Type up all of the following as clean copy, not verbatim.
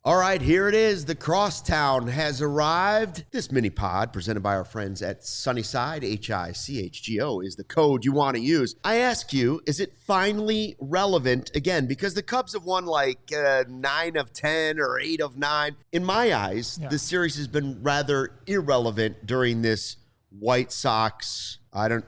All right, here it is. The Crosstown has arrived. This mini pod, presented by our friends at Sunnyside, HICHGO, is the code you want to use. I ask you, is it finally relevant again? Because the Cubs have won like 9 of 10 or 8 of 9. In my eyes, the series has been rather irrelevant during this White Sox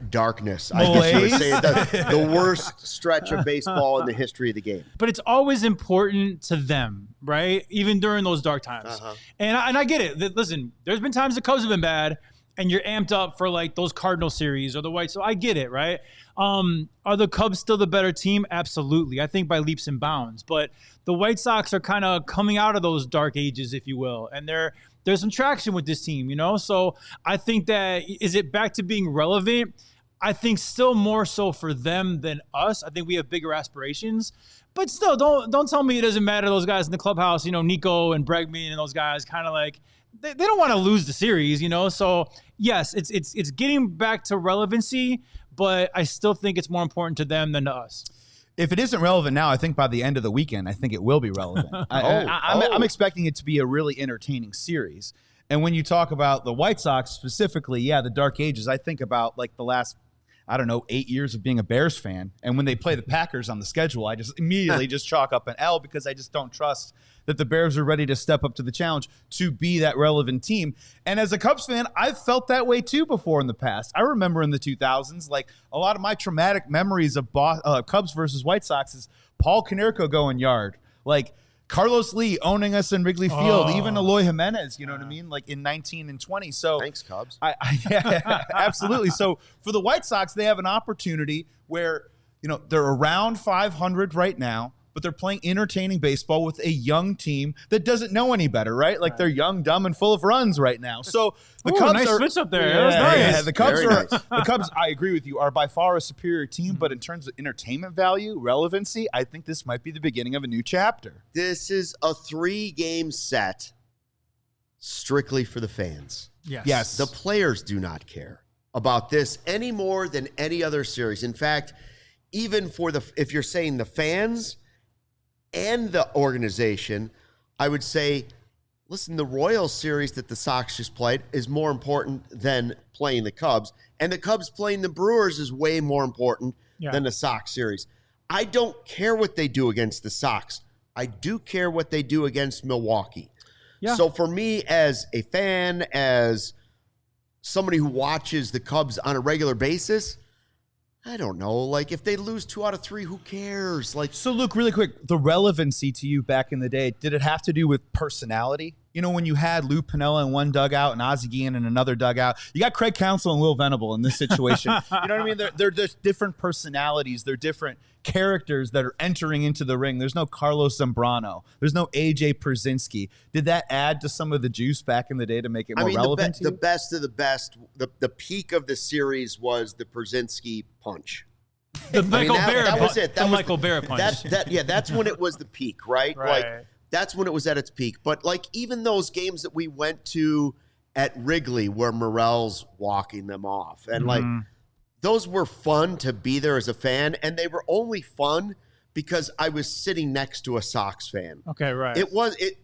darkness. I guess you would say the worst stretch of baseball in the history of the game. But it's always important to them, right? Even during those dark times. And I get it. Listen, there's been times the Cubs have been bad, and you're amped up for like those Cardinal series or the White Sox. I get it, right? Are the Cubs still the better team? Absolutely. I think by leaps and bounds. But the White Sox are kind of coming out of those dark ages, if you will, and there's some traction with this team, you know? So I think that, is it back to being relevant? I think still more so for them than us. I think we have bigger aspirations. But still, don't tell me it doesn't matter to those guys in the clubhouse, you know, Nico and Bregman and those guys kind of like, they don't want to lose the series, you know? So yes, it's getting back to relevancy, but I still think it's more important to them than to us. If it isn't relevant now, I think by the end of the weekend, I think it will be relevant. I'm expecting it to be a really entertaining series. And when you talk about the White Sox specifically, the dark ages, I think about like the last, 8 years of being a Bears fan. And when they play the Packers on the schedule, I just immediately just chalk up an L because I just don't trust that the Bears are ready to step up to the challenge to be that relevant team. And as a Cubs fan, I've felt that way too before in the past. I remember in the 2000s, like a lot of my traumatic memories of Cubs versus White Sox is Paul Konerko going yard. Like Carlos Lee owning us in Wrigley Field, even Eloy Jimenez, you know what I mean? Like in 19 and 20. So thanks, Cubs. Yeah, absolutely. So for the White Sox, they have an opportunity where, they're around 500 right now, but they're playing entertaining baseball with a young team that doesn't know any better, right? Like they're young, dumb, and full of runs right now. So the Cubs nice are switch up there. Nice. The Cubs, I agree with you, are by far a superior team. But in terms of entertainment value, relevancy, I think this might be the beginning of a new chapter. This is a 3-game set strictly for the fans. Yes. The players do not care about this any more than any other series. In fact, even if you're saying the fans and the organization, I would say, listen, the Royals series that the Sox just played is more important than playing the Cubs. And the Cubs playing the Brewers is way more important than the Sox series. I don't care what they do against the Sox. I do care what they do against Milwaukee. Yeah. So for me, as a fan, as somebody who watches the Cubs on a regular basis, I don't know. Like, if they lose 2 out of 3, who cares? Like, so Luke, really quick, the relevancy to you back in the day, did it have to do with personality? You know, when you had Lou Piniella in one dugout and Ozzie Guillen in another dugout, you got Craig Counsell and Will Venable in this situation. You know what I mean? They're just different personalities. They're different characters that are entering into the ring. There's no Carlos Zambrano. There's no AJ Pierzynski. Did that add to some of the juice back in the day to make it more relevant to you? The best of the best, the peak of the series was the Pierzynski punch. The Michael Barrett that was it. That was Michael Barrett punch. That's when it was the peak, right? Like, that's when it was at its peak. But like even those games that we went to at Wrigley where Morel's walking them off, and like those were fun to be there as a fan, and they were only fun because I was sitting next to a Sox fan. Okay, right. It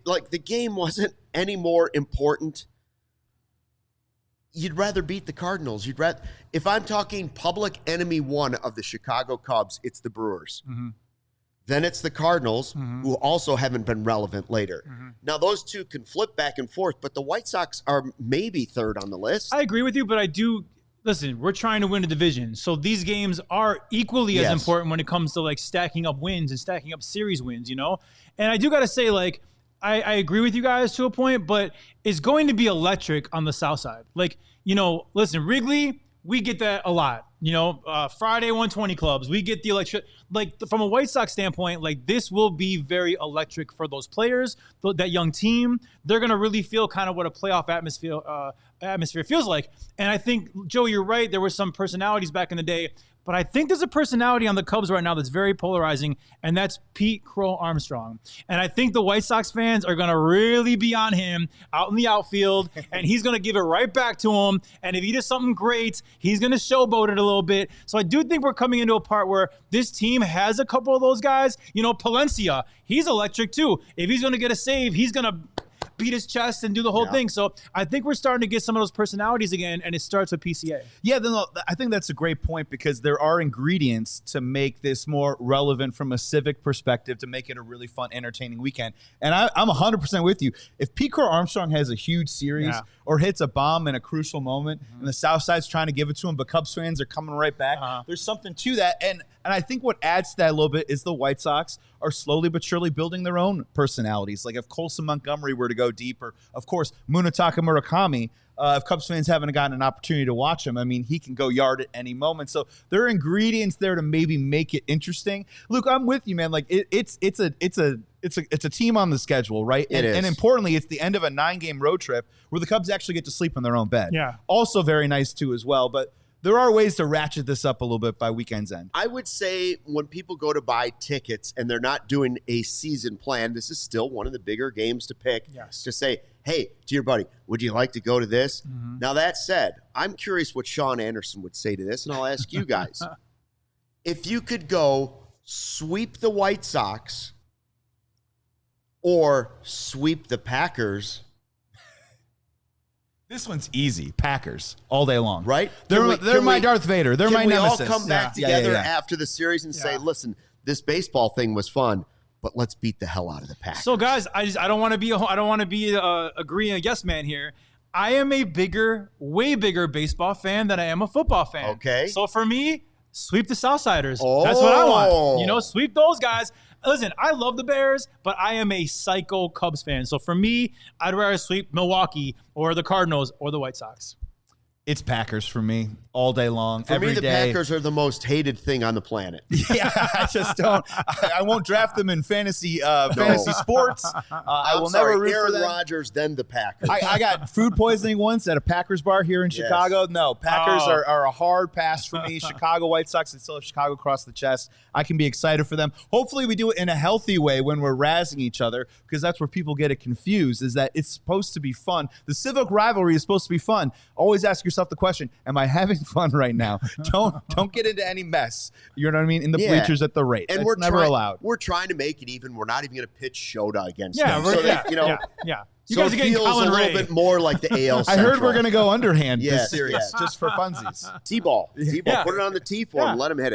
like the game wasn't any more important. You'd rather beat the Cardinals. If I'm talking public enemy one of the Chicago Cubs, it's the Brewers. Then it's the Cardinals, who also haven't been relevant later. Now, those two can flip back and forth, but the White Sox are maybe third on the list. I agree with you, but I do – listen, we're trying to win a division. So these games are equally as important when it comes to, like, stacking up wins and stacking up series wins, you know? And I do got to say, like, I agree with you guys to a point, but it's going to be electric on the South side. Like, you know, listen, Wrigley – we get that a lot, you know, Friday 120 clubs. We get the electric, like from a White Sox standpoint, like this will be very electric for those players, that young team. They're going to really feel kind of what a playoff atmosphere feels like. And I think, Joe, you're right. There were some personalities back in the day, But I think there's a personality on the Cubs right now that's very polarizing, and that's Pete Crow-Armstrong. And I think the White Sox fans are going to really be on him out in the outfield, and he's going to give it right back to him. And if he does something great, he's going to showboat it a little bit. So I do think we're coming into a part where this team has a couple of those guys. You know, Palencia, he's electric too. If he's going to get a save, he's going to beat his chest and do the whole thing. So I think we're starting to get some of those personalities again, and it starts with PCA. Yeah, I think that's a great point because there are ingredients to make this more relevant from a civic perspective, to make it a really fun, entertaining weekend. And I'm 100% with you. If Pete Crow-Armstrong has a huge series or hits a bomb in a crucial moment, and the South Side's trying to give it to him, but Cubs fans are coming right back, there's something to that. And I think what adds to that a little bit is the White Sox are slowly but surely building their own personalities. Like if Colson Montgomery were to go deeper, of course, Munetaka Murakami, if Cubs fans haven't gotten an opportunity to watch him, I mean, he can go yard at any moment. So there are ingredients there to maybe make it interesting. Luke, I'm with you, man. Like it's a team on the schedule, right? And importantly, it's the end of a 9-game road trip where the Cubs actually get to sleep in their own bed. Yeah. Also very nice too as well. But there are ways to ratchet this up a little bit by weekend's end. I would say when people go to buy tickets and they're not doing a season plan, this is still one of the bigger games to pick. Yes. To say, hey, to your buddy, would you like to go to this? Now, that said, I'm curious what Sean Anderson would say to this, and I'll ask you guys. If you could go sweep the White Sox or sweep the Packers. This one's easy. Packers all day long. Right? They're my Darth Vader. They're my nemesis. Can we all come back together after the series and say, listen, this baseball thing was fun, but let's beat the hell out of the Packers. So, guys, I don't want to be agreeing a yes man here. I am a way bigger baseball fan than I am a football fan. Okay. So for me, sweep the Southsiders. That's what I want. You know, sweep those guys. Listen, I love the Bears, but I am a psycho Cubs fan. So for me, I'd rather sweep Milwaukee or the Cardinals or the White Sox. It's Packers for me all day long. For me, the Packers are the most hated thing on the planet. Yeah, I just don't. I won't draft them in fantasy sports. I will never root for them. Aaron Rodgers, then the Packers. I got food poisoning once at a Packers bar here in Chicago. No, Packers are a hard pass for me. Chicago White Sox, I still have Chicago across the chest. I can be excited for them. Hopefully we do it in a healthy way when we're razzing each other, because that's where people get it confused, is that it's supposed to be fun. The civic rivalry is supposed to be fun. Always ask yourself the question, am I having fun right now? Don't get into any mess. You know what I mean? In the bleachers at the rate. And that's never allowed. We're trying to make it even. We're not even going to pitch SHOWDOWN against them. You guys are getting Colin Ray. A little bit more like the AL Central. I heard we're going to go underhand this series just for funsies. T-ball. Put it on the tee for him. Let him hit it.